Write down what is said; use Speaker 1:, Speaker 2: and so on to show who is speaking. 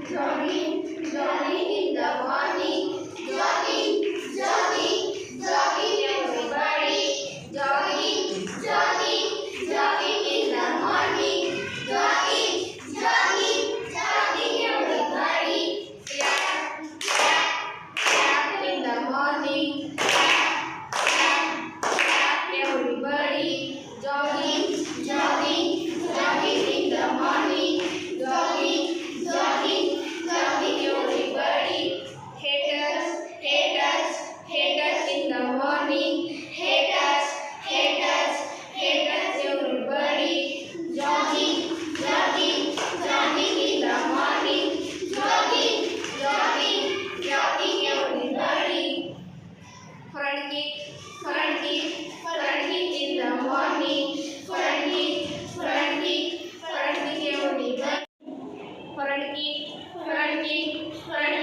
Speaker 1: jogging, jogging in the morning, jogging, jogging, jogging everybody, jogging, jogging, jogging in the morning, jogging, jogging, jogging everybody, clap, clap, clap in the morning, clap, clap, clap everybody, jogging, jogging, jogging in the morning, jogging, jogging, jogging everybody. Haters, haters, haters in the morning. Haters, haters, haters everybody. Jogging, jogging, jogging in the morning. Jogging, jogging, jogging everybody. Front kick, front kick, front kick in the morning. Front kick, front kick, front kick everybody. Front kick, front kick, front